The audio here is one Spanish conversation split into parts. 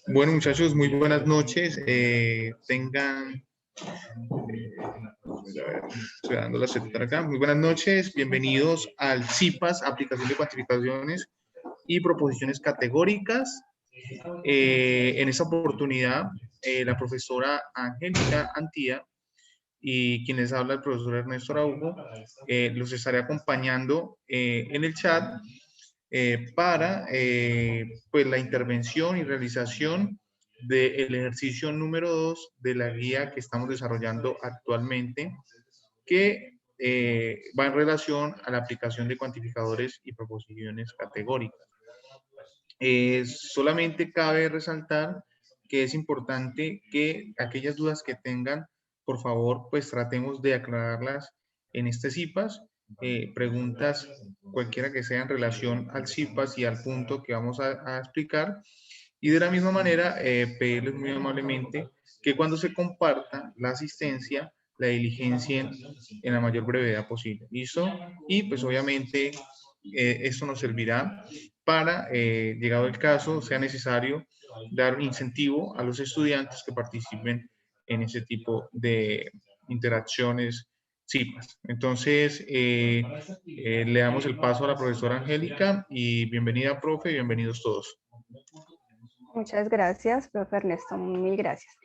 Bueno, muchachos, muy buenas noches. Estoy dando la secta acá. Muy buenas noches. Bienvenidos al CIPAS, aplicación de cuantificaciones y proposiciones categóricas. En esta oportunidad, la profesora Angélica Antía y quien les habla, el profesor Ernesto Araujo, los estaré acompañando en el chat para pues la intervención y realización del ejercicio número 2 de la guía que estamos desarrollando actualmente, que va en relación a la aplicación de cuantificadores y proposiciones categóricas. Solamente cabe resaltar que es importante que aquellas dudas que tengan, por favor, pues tratemos de aclararlas en este CIPAS. Preguntas cualquiera que sea en relación al CIPAS y al punto que vamos a explicar. Y de la misma manera, pedirles muy amablemente que cuando se comparta la asistencia, la diligencien en la mayor brevedad posible. ¿Listo? Y pues obviamente esto nos servirá para, llegado el caso, sea necesario dar un incentivo a los estudiantes que participen en ese tipo de interacciones CIPAS. Entonces, le damos el paso a la profesora Angélica y bienvenida, profe, y bienvenidos todos. Muchas gracias, profe Ernesto, mil gracias.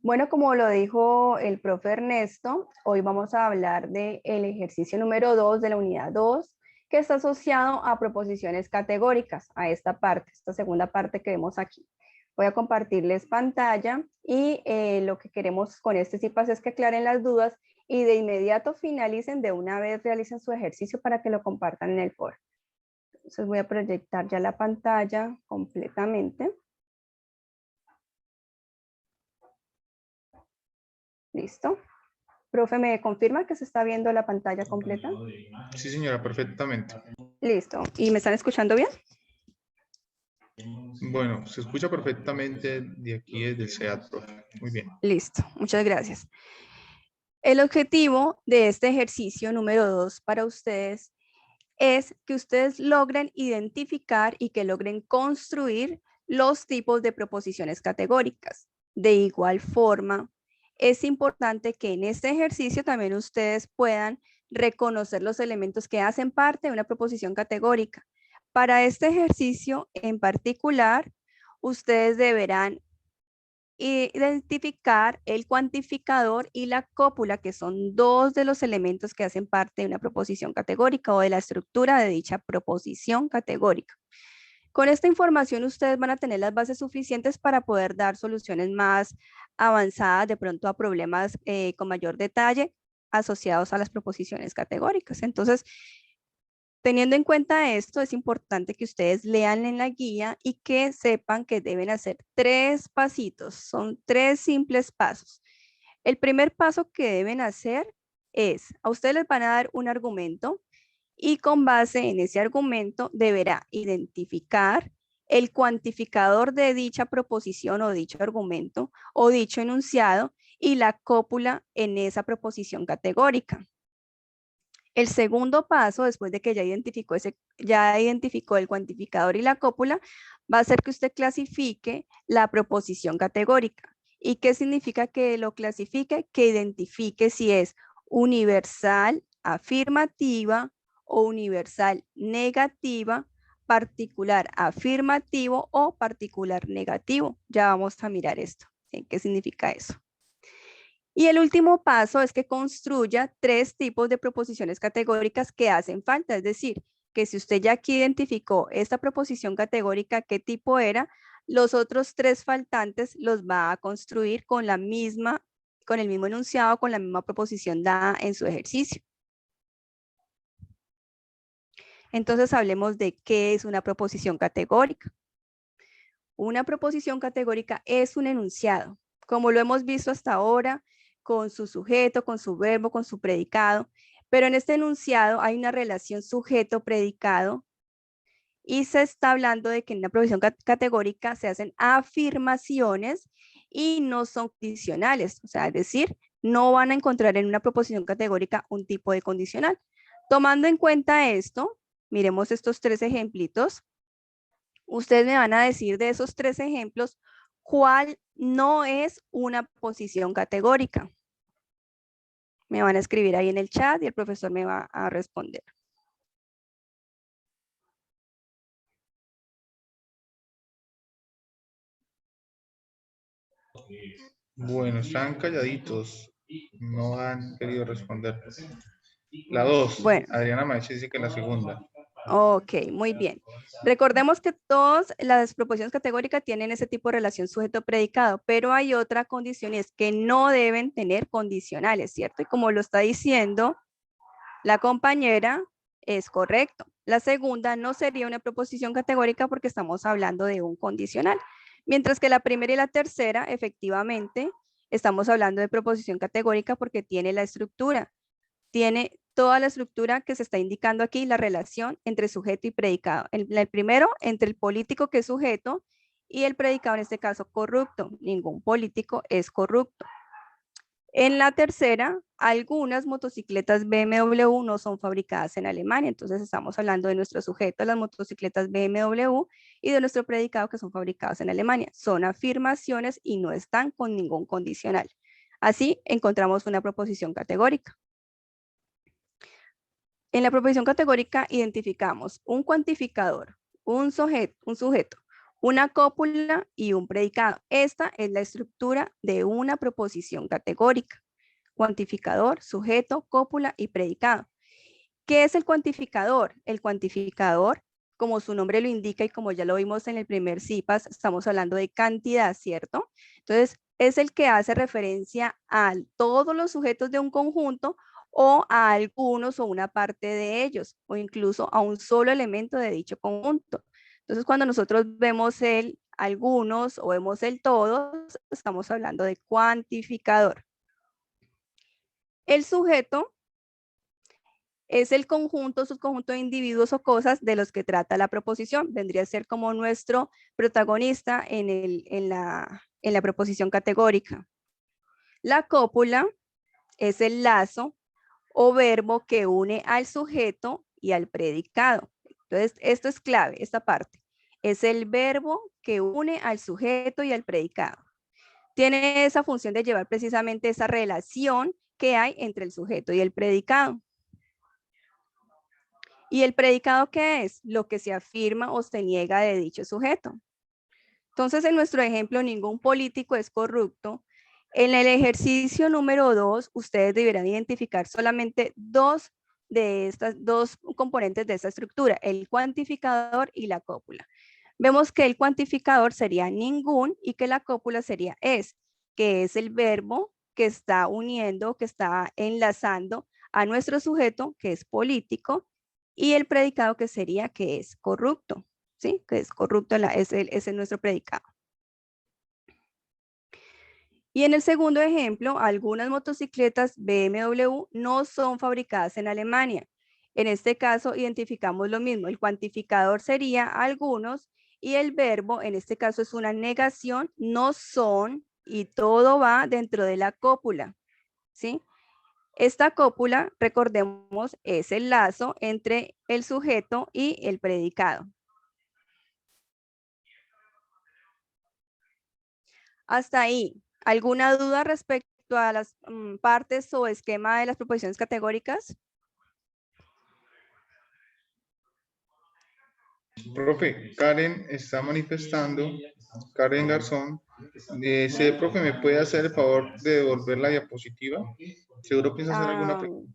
Bueno, como lo dijo el profe Ernesto, hoy vamos a hablar del ejercicio número 2 de la unidad 2, que está asociado a proposiciones categóricas, a esta parte, esta segunda parte que vemos aquí. Voy a compartirles pantalla y lo que queremos con este CIPAS es que aclaren las dudas y de inmediato finalicen, de una vez realicen su ejercicio para que lo compartan en el foro. Entonces voy a proyectar ya la pantalla completamente. Listo. Profe, ¿me confirma que se está viendo la pantalla completa? Sí, señora, perfectamente. Listo. ¿Y me están escuchando bien? Bueno, se escucha perfectamente de aquí desde el SEAT, profe. Muy bien. Listo. Muchas gracias. El objetivo de este ejercicio número 2 para ustedes es que ustedes logren identificar y que logren construir los tipos de proposiciones categóricas. De igual forma, es importante que en este ejercicio también ustedes puedan reconocer los elementos que hacen parte de una proposición categórica. Para este ejercicio en particular, ustedes deberán identificar el cuantificador y la cópula, que son dos de los elementos que hacen parte de una proposición categórica o de la estructura de dicha proposición categórica. Con esta información ustedes van a tener las bases suficientes para poder dar soluciones más avanzadas, de pronto a problemas con mayor detalle asociados a las proposiciones categóricas. Entonces, teniendo en cuenta esto, es importante que ustedes lean en la guía y que sepan que deben hacer 3 pasitos. Son 3 simples pasos. El primer paso que deben hacer es, a ustedes les van a dar un argumento y con base en ese argumento deberá identificar el cuantificador de dicha proposición o dicho argumento o dicho enunciado y la cópula en esa proposición categórica. El segundo paso, después de que ya identificó el cuantificador y la cópula, va a ser que usted clasifique la proposición categórica. ¿Y qué significa que lo clasifique? Que identifique si es universal, afirmativa o universal negativa, particular afirmativo o particular negativo. Ya vamos a mirar esto. ¿Sí? ¿Qué significa eso? Y el último paso es que construya 3 tipos de proposiciones categóricas que hacen falta. Es decir, que si usted ya aquí identificó esta proposición categórica, qué tipo era, los otros 3 faltantes los va a construir con el mismo enunciado, con la misma proposición dada en su ejercicio. Entonces hablemos de qué es una proposición categórica. Una proposición categórica es un enunciado, como lo hemos visto hasta ahora, con su sujeto, con su verbo, con su predicado, pero en este enunciado hay una relación sujeto-predicado y se está hablando de que en una proposición categórica se hacen afirmaciones y no son condicionales, o sea, es decir, no van a encontrar en una proposición categórica un tipo de condicional. Tomando en cuenta esto, miremos estos 3 ejemplitos. Ustedes me van a decir de esos 3 ejemplos, ¿cuál no es una posición categórica? Me van a escribir ahí en el chat y el profesor me va a responder. Bueno, están calladitos. No han querido responder. La 2. Bueno. Adriana Maeche dice que la segunda. Ok, muy bien. Recordemos que todas las proposiciones categóricas tienen ese tipo de relación sujeto-predicado, pero hay otra condición y es que no deben tener condicionales, ¿cierto? Y como lo está diciendo la compañera, es correcto. La segunda no sería una proposición categórica porque estamos hablando de un condicional, mientras que la primera y la tercera, efectivamente, estamos hablando de proposición categórica porque tiene la estructura. Tiene toda la estructura que se está indicando aquí, la relación entre sujeto y predicado. El primero, entre el político que es sujeto y el predicado, en este caso, corrupto. Ningún político es corrupto. En la tercera, algunas motocicletas BMW no son fabricadas en Alemania, entonces estamos hablando de nuestro sujeto, las motocicletas BMW, y de nuestro predicado que son fabricadas en Alemania. Son afirmaciones y no están con ningún condicional. Así encontramos una proposición categórica. En la proposición categórica identificamos un cuantificador, un sujeto, una cópula y un predicado. Esta es la estructura de una proposición categórica. Cuantificador, sujeto, cópula y predicado. ¿Qué es el cuantificador? El cuantificador, como su nombre lo indica y como ya lo vimos en el primer CIPAS, estamos hablando de cantidad, ¿cierto? Entonces, es el que hace referencia a todos los sujetos de un conjunto o a algunos o una parte de ellos, o incluso a un solo elemento de dicho conjunto. Entonces, cuando nosotros vemos el algunos o vemos el todos, estamos hablando de cuantificador. El sujeto es el conjunto, subconjunto de individuos o cosas de los que trata la proposición. Vendría a ser como nuestro protagonista en la proposición categórica. La cópula es el lazo o verbo que une al sujeto y al predicado. Entonces, esto es clave, esta parte. Es el verbo que une al sujeto y al predicado. Tiene esa función de llevar precisamente esa relación que hay entre el sujeto y el predicado. ¿Y el predicado qué es? Lo que se afirma o se niega de dicho sujeto. Entonces, en nuestro ejemplo, ningún político es corrupto. En el ejercicio número 2, ustedes deberán identificar solamente dos componentes de esta estructura, el cuantificador y la cópula. Vemos que el cuantificador sería ningún y que la cópula sería es, que es el verbo que está uniendo, que está enlazando a nuestro sujeto, que es político, y el predicado que sería que es corrupto, ¿sí? Que es corrupto, es nuestro predicado. Y en el segundo ejemplo, algunas motocicletas BMW no son fabricadas en Alemania. En este caso, identificamos lo mismo. El cuantificador sería algunos y el verbo, en este caso es una negación, no son, y todo va dentro de la cópula, ¿sí? Esta cópula, recordemos, es el lazo entre el sujeto y el predicado. Hasta ahí, ¿alguna duda respecto a las partes o esquema de las proposiciones categóricas? Profe, Karen está manifestando, Karen Garzón, dice, profe, ¿me puede hacer el favor de devolver la diapositiva? Seguro piensa hacer alguna pregunta.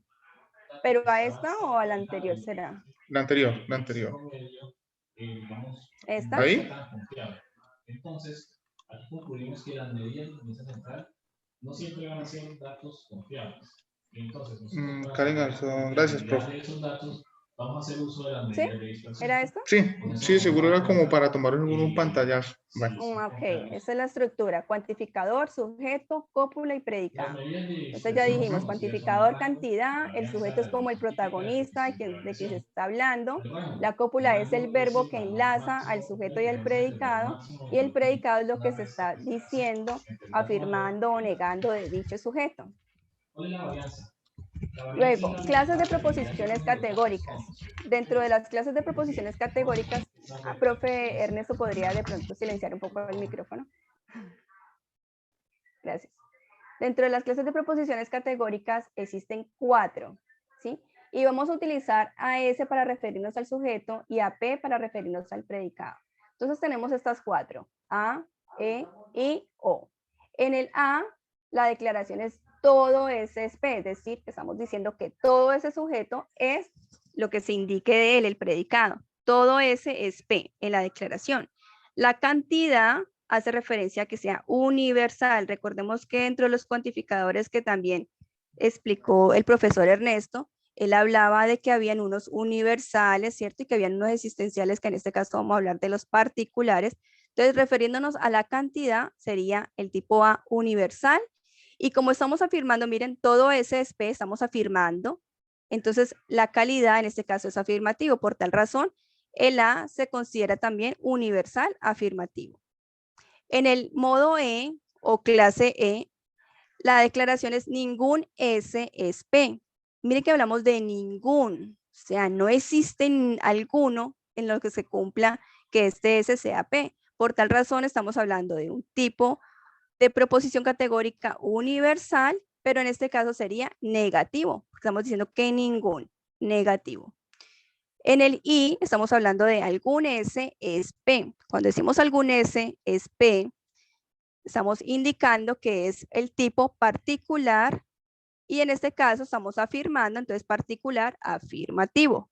¿Pero a esta o a la anterior será? La anterior, la anterior. ¿Esta? ¿Ahí? Entonces, aquí concluimos que las medidas de defensa central no siempre van a ser datos confiables. Entonces, Karen Garzón, gracias, profe. esos datos, vamos a hacer uso de las ¿Sí? medidas de dispersión. ¿Era esta? Sí, seguro era como para tomar un pantallazo. Bueno. Ok, esa es la estructura. Cuantificador, sujeto, cópula y predicado. Entonces ya dijimos, cuantificador, cantidad, el sujeto es como el protagonista de quien se está hablando, la cópula es el verbo que enlaza al sujeto y al predicado, y el predicado es lo que se está diciendo, afirmando o negando de dicho sujeto. Luego, clases de proposiciones categóricas. Dentro de las clases de proposiciones categóricas Profe Ernesto, ¿podría de pronto silenciar un poco el micrófono? Gracias. Dentro de las clases de proposiciones categóricas existen 4, ¿sí? Y vamos a utilizar a S para referirnos al sujeto y a P para referirnos al predicado. Entonces tenemos estas 4, A, E, I, O. En el A, la declaración es todo ese es P, es decir, que estamos diciendo que todo ese sujeto es lo que se indique de él, el predicado. Todo ese es P en la declaración. La cantidad hace referencia a que sea universal. Recordemos que dentro de los cuantificadores que también explicó el profesor Ernesto, él hablaba de que habían unos universales, ¿cierto? Y que habían unos existenciales, que en este caso vamos a hablar de los particulares. Entonces, refiriéndonos a la cantidad, sería el tipo A universal. Y como estamos afirmando, miren, todo ese es P, estamos afirmando. Entonces, la calidad en este caso es afirmativo. Por tal razón, el A se considera también universal afirmativo. En el modo E o clase E, la declaración es ningún S es P. Miren que hablamos de ningún, o sea, no existe alguno en lo que se cumpla que este S sea P. Por tal razón, estamos hablando de un tipo de proposición categórica universal, pero en este caso sería negativo. Estamos diciendo que ningún, negativo. En el I estamos hablando de algún S es P. Cuando decimos algún S es P, estamos indicando que es el tipo particular y en este caso estamos afirmando, entonces particular afirmativo.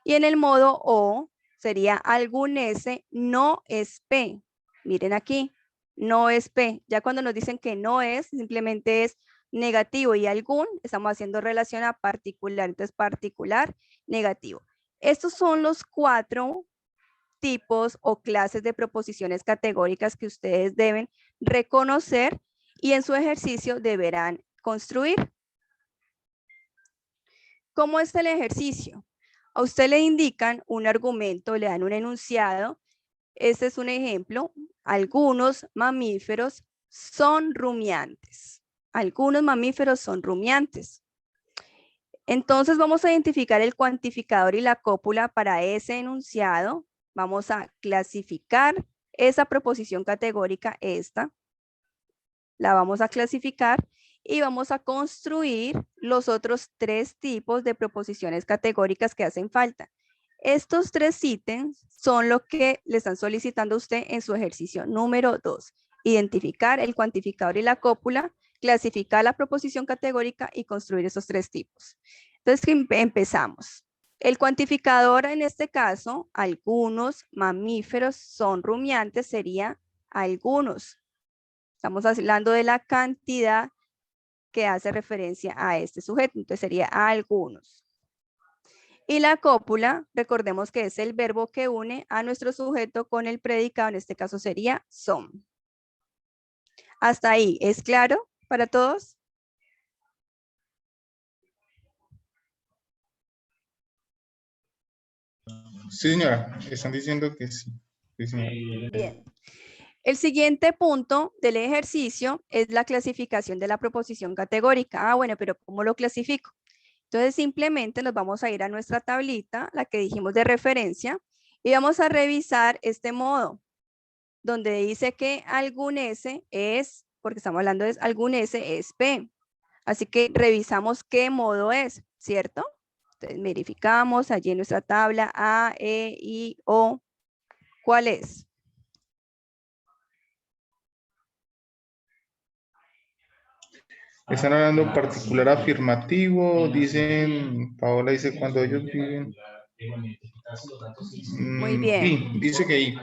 Y en el modo O sería algún S no es P. Miren aquí, no es P. Ya cuando nos dicen que no es, simplemente es negativo y algún, estamos haciendo relación a particular, entonces particular, negativo. Estos son los 4 tipos o clases de proposiciones categóricas que ustedes deben reconocer y en su ejercicio deberán construir. ¿Cómo es el ejercicio? A usted le indican un argumento, le dan un enunciado. Este es un ejemplo. Algunos mamíferos son rumiantes. Algunos mamíferos son rumiantes. Entonces vamos a identificar el cuantificador y la cópula para ese enunciado. Vamos a clasificar esa proposición categórica, esta. La vamos a clasificar y vamos a construir los otros 3 tipos de proposiciones categóricas que hacen falta. Estos 3 ítems son lo que le están solicitando a usted en su ejercicio número 2. Identificar el cuantificador y la cópula, clasificar la proposición categórica y construir esos 3 tipos. Entonces, empezamos. El cuantificador en este caso, algunos mamíferos son rumiantes, sería algunos. Estamos hablando de la cantidad que hace referencia a este sujeto, entonces sería algunos. Y la cópula, recordemos que es el verbo que une a nuestro sujeto con el predicado, en este caso sería son. ¿Hasta ahí es claro para todos? Sí, señora, están diciendo que sí. Sí, señora. Bien. El siguiente punto del ejercicio es la clasificación de la proposición categórica. Bueno, pero ¿cómo lo clasifico? Entonces simplemente nos vamos a ir a nuestra tablita, la que dijimos de referencia, y vamos a revisar este modo, donde dice que algún S es, porque estamos hablando de algún S es P. Así que revisamos qué modo es, ¿cierto? Entonces verificamos allí en nuestra tabla A, E, I, O. ¿Cuál es? Están hablando particular afirmativo, dicen, Paola dice cuando ellos viven. Muy bien. Y, dice que I.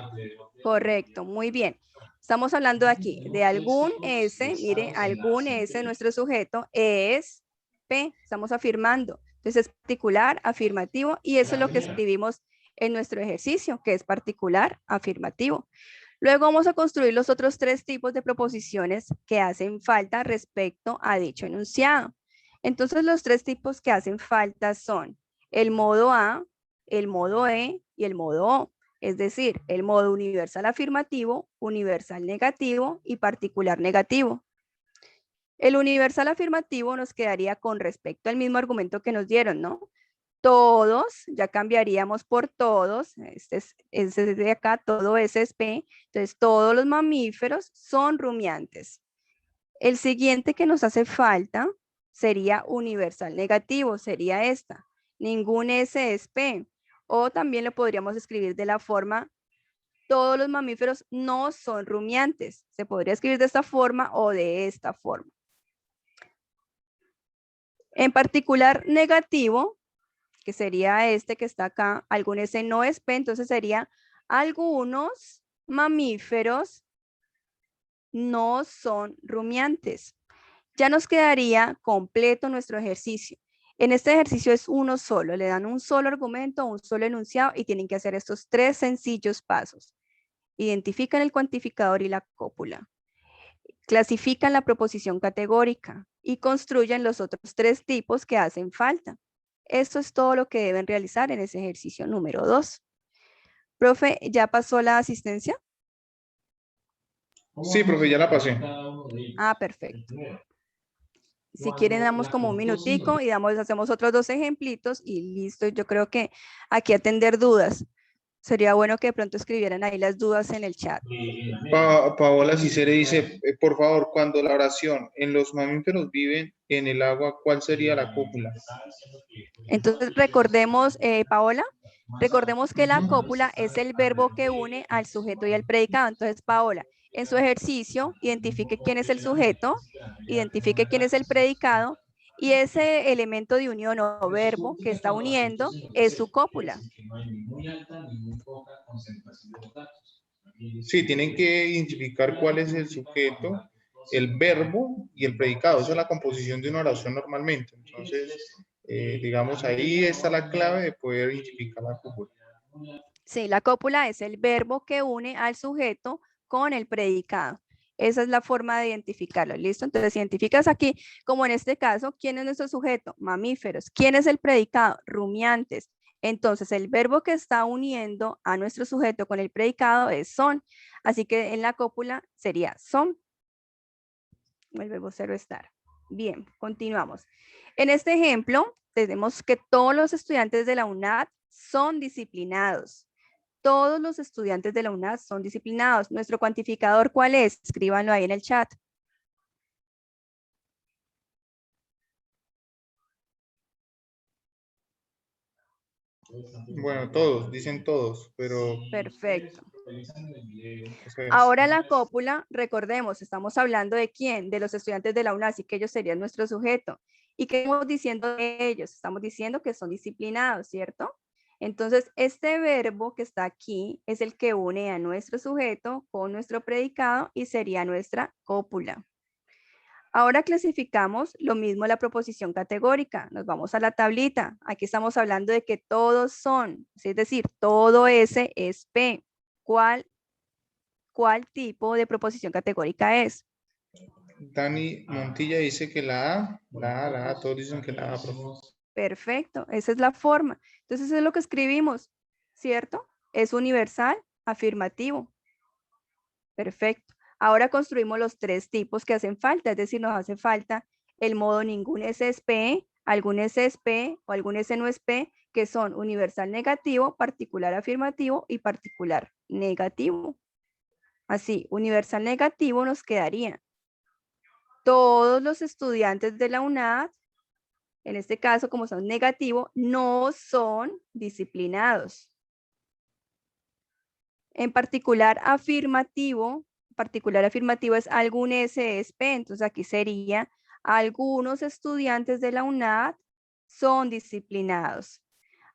Correcto, muy bien. Estamos hablando aquí de algún S, mire, algún S, nuestro sujeto es P, estamos afirmando. Entonces es particular, afirmativo, y eso es lo que escribimos en nuestro ejercicio, que es particular, afirmativo. Luego vamos a construir los otros 3 tipos de proposiciones que hacen falta respecto a dicho enunciado. Entonces los 3 tipos que hacen falta son el modo A, el modo E y el modo O. Es decir, el modo universal afirmativo, universal negativo y particular negativo. El universal afirmativo nos quedaría con respecto al mismo argumento que nos dieron, ¿no? Todos, ya cambiaríamos por todos, este es de acá, todo ese es P, entonces todos los mamíferos son rumiantes. El siguiente que nos hace falta sería universal negativo, sería esta. Ningún S es P. O también lo podríamos escribir de la forma, todos los mamíferos no son rumiantes. Se podría escribir de esta forma o de esta forma. En particular negativo, que sería este que está acá, algún S no es P, entonces sería algunos mamíferos no son rumiantes. Ya nos quedaría completo nuestro ejercicio. En este ejercicio es uno solo, le dan un solo argumento, un solo enunciado y tienen que hacer estos 3 sencillos pasos. Identifican el cuantificador y la cópula. Clasifican la proposición categórica y construyen los otros 3 tipos que hacen falta. Esto es todo lo que deben realizar en ese ejercicio número 2. Profe, ¿ya pasó la asistencia? Sí, profe, ya la pasé. Ah, perfecto. Si quieren, damos como un minutico y hacemos otros 2 ejemplitos y listo. Yo creo que aquí atender dudas. Sería bueno que de pronto escribieran ahí las dudas en el chat. Paola Cicere dice, por favor, cuando la oración en los mamíferos viven en el agua, ¿cuál sería la cópula? Entonces, recordemos, Paola, recordemos que la cópula es el verbo que une al sujeto y al predicado. Entonces, Paola, en su ejercicio, identifique quién es el sujeto, identifique quién es el predicado, y ese elemento de unión o verbo que está uniendo es su cópula. Sí, tienen que identificar cuál es el sujeto, el verbo y el predicado. Esa es la composición de una oración normalmente. Entonces, digamos, ahí está la clave de poder identificar la cópula. Sí, la cópula es el verbo que une al sujeto con el predicado. Esa es la forma de identificarlo, ¿listo? Entonces, identificas aquí, como en este caso, ¿quién es nuestro sujeto? Mamíferos. ¿Quién es el predicado? Rumiantes. Entonces, el verbo que está uniendo a nuestro sujeto con el predicado es son. Así que en la cópula sería son. El verbo ser o estar. Bien, continuamos. En este ejemplo, tenemos que todos los estudiantes de la UNAD son disciplinados. Todos los estudiantes de la UNAD son disciplinados. ¿Nuestro cuantificador cuál es? Escríbanlo ahí en el chat. Bueno, todos, dicen todos, pero... Perfecto. Eso es. Ahora la cópula, recordemos, estamos hablando de quién, de los estudiantes de la UNAD, así que ellos serían nuestro sujeto. ¿Y qué estamos diciendo de ellos? Estamos diciendo que son disciplinados, ¿cierto? Entonces, este verbo que está aquí es el que une a nuestro sujeto con nuestro predicado y sería nuestra cópula. Ahora clasificamos lo mismo la proposición categórica. Nos vamos a la tablita. Aquí estamos hablando de que todos son, es decir, todo S es P. ¿Cuál tipo de proposición categórica es? Dani Montilla dice que la A, todos dicen que la A, profe. Perfecto, esa es la forma. Entonces, eso es lo que escribimos, ¿cierto? Es universal, afirmativo. Perfecto. Ahora construimos los 3 tipos que hacen falta, es decir, nos hace falta el modo ningún S es P, algún S es P o algún S no es P, que son universal negativo, particular afirmativo y particular negativo. Así, universal negativo nos quedaría todos los estudiantes de la UNAD, en este caso como son negativo, no son disciplinados. En particular afirmativo es algún S es P, entonces aquí sería algunos estudiantes de la UNAD son disciplinados.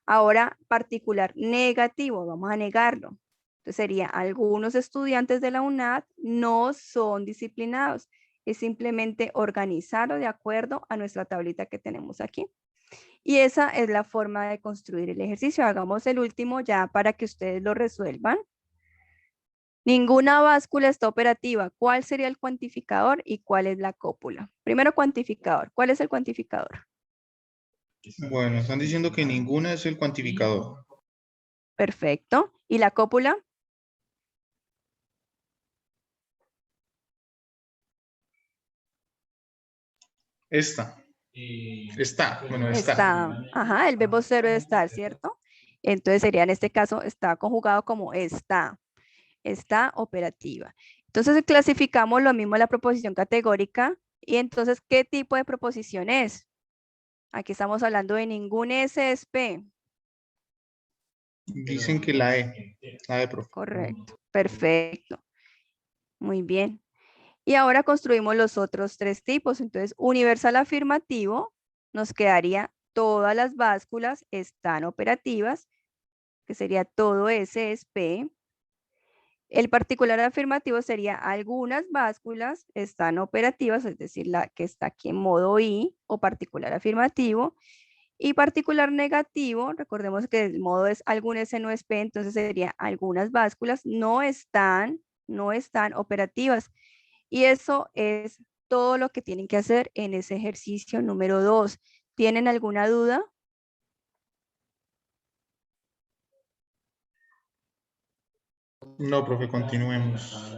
Ahora, particular negativo, vamos a negarlo. Entonces sería algunos estudiantes de la UNAD no son disciplinados. Es simplemente organizarlo de acuerdo a nuestra tablita que tenemos aquí. Y esa es la forma de construir el ejercicio. Hagamos el último ya para que ustedes lo resuelvan. Ninguna báscula está operativa. ¿Cuál sería el cuantificador y cuál es la cópula? Primero cuantificador. ¿Cuál es el cuantificador? Bueno, están diciendo que ninguna es el cuantificador. Perfecto. ¿Y la cópula? Esta. Está, bueno, está. Está, ajá, el verbo ser debe estar, ¿cierto? Entonces sería en este caso, está conjugado como está operativa. Entonces clasificamos lo mismo en la proposición categórica y entonces, ¿qué tipo de proposición es? Aquí estamos hablando de ningún SSP. Dicen que la E, profe. Correcto, perfecto. Muy bien. Y ahora construimos los otros tres tipos. Entonces, universal afirmativo nos quedaría todas las básculas están operativas, que sería todo SSP. El particular afirmativo sería algunas básculas están operativas, es decir, la que está aquí en modo I o particular afirmativo. Y particular negativo, recordemos que el modo es algún S no es P, entonces sería algunas básculas no están operativas. Y eso es todo lo que tienen que hacer en ese ejercicio número 2. ¿Tienen alguna duda? No, profe, continuemos.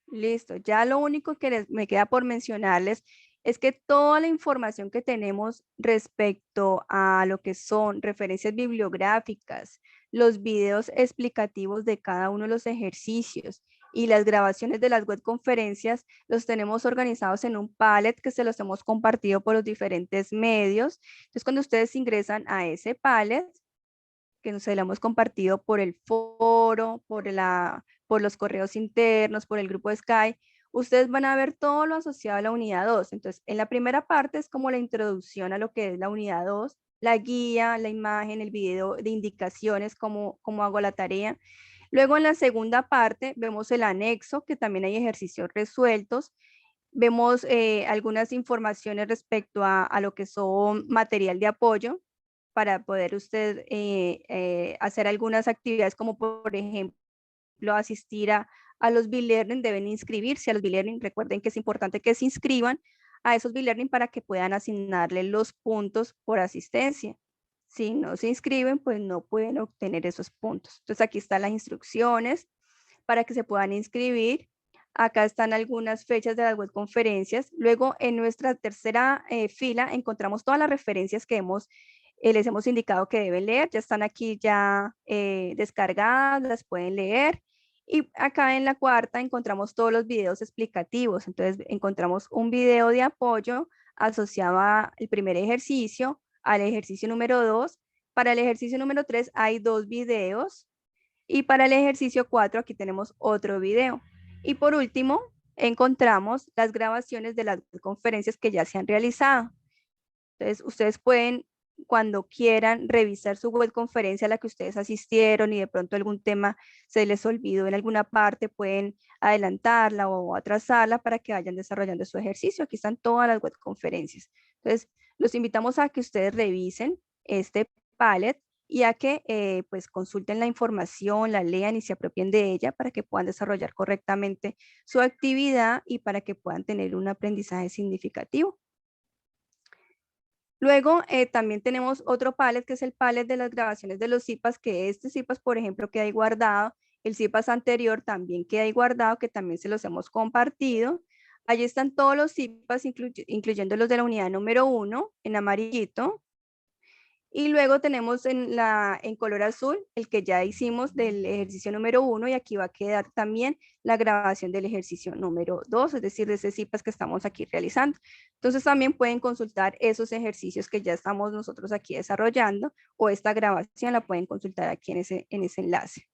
Listo, ya lo único que me queda por mencionarles es que toda la información que tenemos respecto a lo que son referencias bibliográficas, los videos explicativos de cada uno de los ejercicios y las grabaciones de las webconferencias, los tenemos organizados en un pallet que se los hemos compartido por los diferentes medios. Entonces, cuando ustedes ingresan a ese pallet, que se lo hemos compartido por el foro, por los correos internos, por el grupo de Skype, ustedes van a ver todo lo asociado a la unidad 2. Entonces, en la primera parte es como la introducción a lo que es la unidad 2, la guía, la imagen, el video de indicaciones, cómo hago la tarea. Luego, en la segunda parte, vemos el anexo, que también hay ejercicios resueltos. Vemos algunas informaciones respecto a lo que son material de apoyo, para poder usted hacer algunas actividades como por ejemplo asistir a los B-Learning, deben inscribirse a los B-Learning. Recuerden que es importante que se inscriban a esos B-Learning para que puedan asignarle los puntos por asistencia. Si no se inscriben, pues no pueden obtener esos puntos. Entonces aquí están las instrucciones para que se puedan inscribir. Acá están algunas fechas de las webconferencias. Luego en nuestra tercera fila encontramos todas las referencias que les hemos indicado que deben leer. Ya están aquí ya descargadas, las pueden leer. Y acá en la cuarta encontramos todos los videos explicativos. Entonces encontramos un video de apoyo asociado al primer ejercicio, al ejercicio número 2. Para el ejercicio número 3 hay 2 videos. Y para el ejercicio 4 aquí tenemos otro video. Y por último, encontramos las grabaciones de las conferencias que ya se han realizado. Entonces, ustedes pueden, cuando quieran, revisar su webconferencia a la que ustedes asistieron y de pronto algún tema se les olvidó en alguna parte, pueden adelantarla o atrasarla para que vayan desarrollando su ejercicio. Aquí están todas las webconferencias. Entonces, los invitamos a que ustedes revisen este pallet y a que pues consulten la información, la lean y se apropien de ella para que puedan desarrollar correctamente su actividad y para que puedan tener un aprendizaje significativo. Luego también tenemos otro pallet que es el pallet de las grabaciones de los CIPAS, que este CIPAS, por ejemplo, queda ahí guardado. El CIPAS anterior también queda ahí guardado, que también se los hemos compartido. Allí están todos los CIPAS, incluyendo los de la unidad número 1, en amarillito. Y luego tenemos en color azul el que ya hicimos del ejercicio número 1 y aquí va a quedar también la grabación del ejercicio número 2, es decir, de ese CIPAS que estamos aquí realizando. Entonces también pueden consultar esos ejercicios que ya estamos nosotros aquí desarrollando o esta grabación la pueden consultar aquí en ese enlace.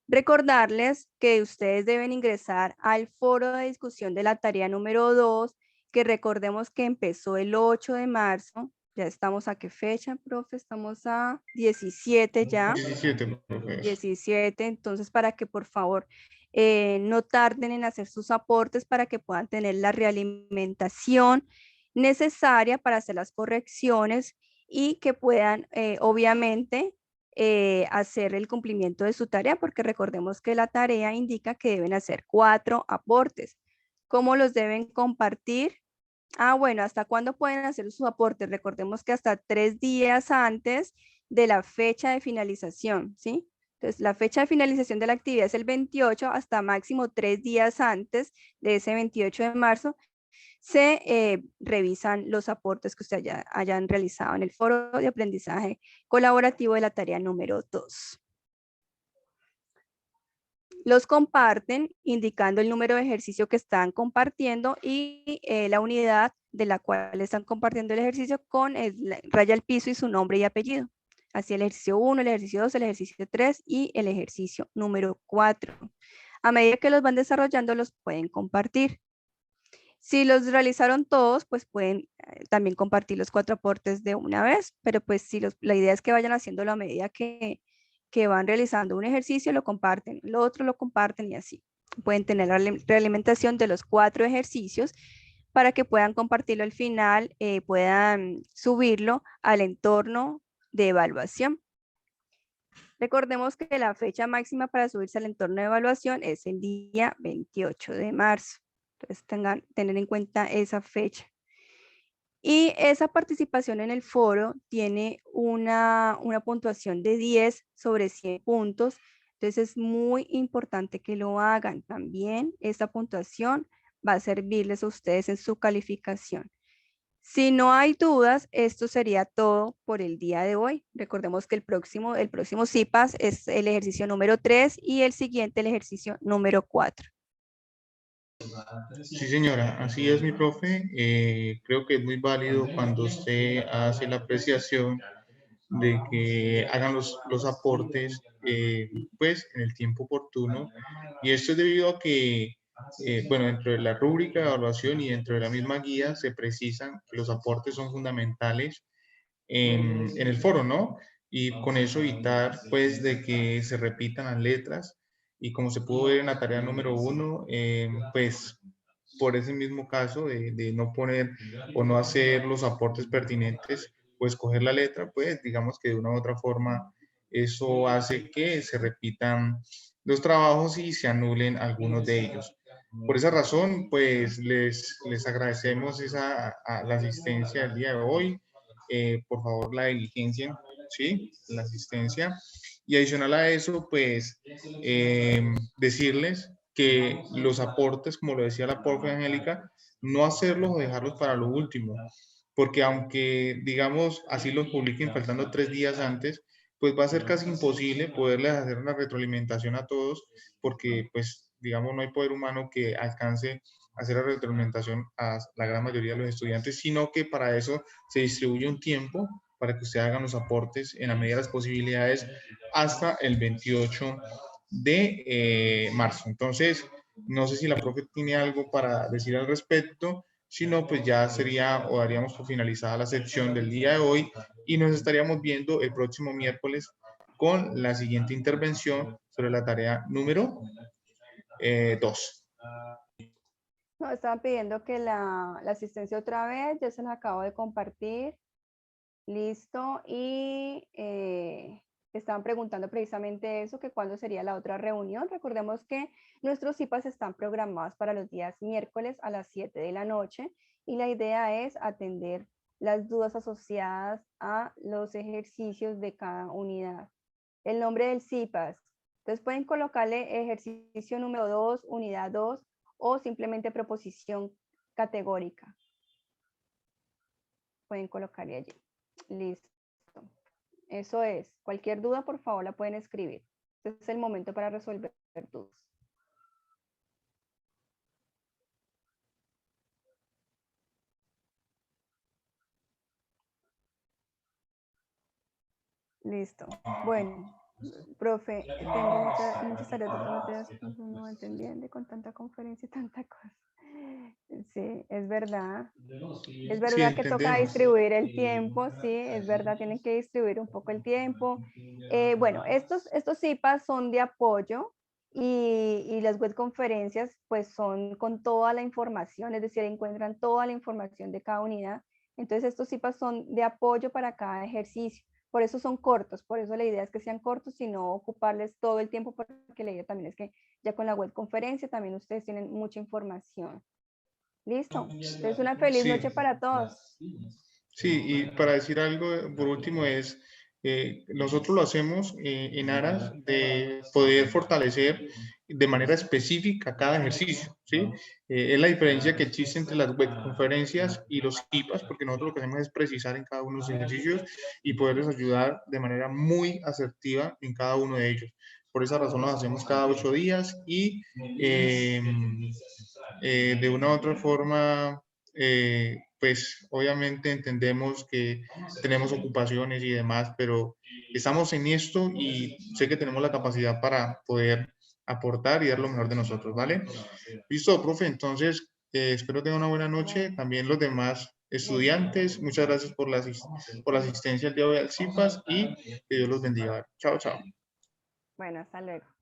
Recordarles que ustedes deben ingresar al foro de discusión de la tarea número 2, que recordemos que empezó el 8 de marzo. Ya estamos a qué fecha, profe? Estamos a 17 ya. 17, profe. 17, entonces para que por favor no tarden en hacer sus aportes para que puedan tener la realimentación necesaria para hacer las correcciones y que puedan obviamente hacer el cumplimiento de su tarea, porque recordemos que la tarea indica que deben hacer 4 aportes. ¿Cómo los deben compartir? Bueno, ¿hasta cuándo pueden hacer sus aportes? Recordemos que hasta 3 días antes de la fecha de finalización, ¿sí? Entonces, la fecha de finalización de la actividad es el 28, hasta máximo 3 días antes de ese 28 de marzo se revisan los aportes que ustedes hayan realizado en el foro de aprendizaje colaborativo de la tarea número 2. Los comparten indicando el número de ejercicio que están compartiendo y la unidad de la cual están compartiendo el ejercicio con raya al piso y su nombre y apellido. Así el ejercicio 1, el ejercicio 2, el ejercicio 3 y el ejercicio número 4. A medida que los van desarrollando, los pueden compartir. Si los realizaron todos, pues pueden también compartir los 4 aportes de una vez, pero pues si la idea es que vayan haciéndolo a medida que van realizando un ejercicio, lo comparten, el otro lo comparten y así. Pueden tener la realimentación de los 4 ejercicios para que puedan compartirlo al final, puedan subirlo al entorno de evaluación. Recordemos que la fecha máxima para subirse al entorno de evaluación es el día 28 de marzo. Entonces, tener en cuenta esa fecha. Y esa participación en el foro tiene una puntuación de 10 sobre 100 puntos. Entonces, es muy importante que lo hagan. También esta puntuación va a servirles a ustedes en su calificación. Si no hay dudas, esto sería todo por el día de hoy. Recordemos que el próximo CIPAS es el ejercicio número 3 y el siguiente el ejercicio número 4. Sí, señora, así es, mi profe. Creo que es muy válido cuando usted hace la apreciación de que hagan los aportes pues en el tiempo oportuno. Y esto es debido a que, bueno, dentro de la rúbrica de evaluación y dentro de la misma guía se precisan que los aportes son fundamentales en el foro, ¿no? Y con eso evitar pues de que se repitan las letras. Y como se pudo ver en la tarea número 1, pues por ese mismo caso de no poner o no hacer los aportes pertinentes, pues coger la letra, pues digamos que de una u otra forma eso hace que se repitan los trabajos y se anulen algunos de ellos. Por esa razón, pues les agradecemos la asistencia del día de hoy. Por favor, la diligencia, ¿sí? La asistencia. Y adicional a eso, pues decirles que los aportes, como lo decía la profe Angélica, no hacerlos o dejarlos para lo último, porque aunque, digamos, así los publiquen faltando 3 días antes, pues va a ser casi imposible poderles hacer una retroalimentación a todos, porque, pues, digamos, no hay poder humano que alcance a hacer la retroalimentación a la gran mayoría de los estudiantes, sino que para eso se distribuye un tiempo para que ustedes hagan los aportes en la medida de las posibilidades hasta el 28 de marzo. Entonces, no sé si la profe tiene algo para decir al respecto. Si no, pues ya sería o daríamos por finalizada la sección del día de hoy y nos estaríamos viendo el próximo miércoles con la siguiente intervención sobre la tarea número 2. No, estaban pidiendo que la asistencia otra vez, ya se la acabo de compartir. Listo. Y estaban preguntando precisamente eso, que cuándo sería la otra reunión. Recordemos que nuestros CIPAS están programados para los días miércoles a las 7 de la noche y la idea es atender las dudas asociadas a los ejercicios de cada unidad. El nombre del CIPAS. Entonces pueden colocarle ejercicio número 2, unidad 2 o simplemente proposición categórica. Pueden colocarle allí. Listo. Eso es. Cualquier duda, por favor, la pueden escribir. Este es el momento para resolver dudas. Listo. Bueno, profe, tengo muchas tareas de materias, no entiende con tanta conferencia y tanta cosa. Sí, es verdad. Es verdad Sí, que toca entendemos. distribuir el tiempo, sí, es verdad, tienen que distribuir un poco el tiempo. Bueno, estos CIPAS son de apoyo y las webconferencias pues son con toda la información, es decir, encuentran toda la información de cada unidad. Entonces estos CIPAS son de apoyo para cada ejercicio. Por eso son cortos, por eso la idea es que sean cortos y no ocuparles todo el tiempo, porque la idea también es que ya con la webconferencia también ustedes tienen mucha información. Listo. Entonces una feliz Sí, noche para todos. sí, y para decir algo, por último, es Nosotros lo hacemos en aras de poder fortalecer de manera específica cada ejercicio, ¿sí? Es la diferencia que existe entre las webconferencias y los IPAs, porque nosotros lo que hacemos es precisar en cada uno de los ejercicios y poderles ayudar de manera muy asertiva en cada uno de ellos. Por esa razón los hacemos cada 8 días y de una u otra forma, pues obviamente entendemos que tenemos ocupaciones y demás, pero estamos en esto y sé que tenemos la capacidad para poder aportar y dar lo mejor de nosotros, ¿vale? Listo, profe, entonces espero tenga una buena noche. También los demás estudiantes, muchas gracias por la asistencia el día de hoy al CIPAS y que Dios los bendiga. Chao, chao. Bueno, hasta luego.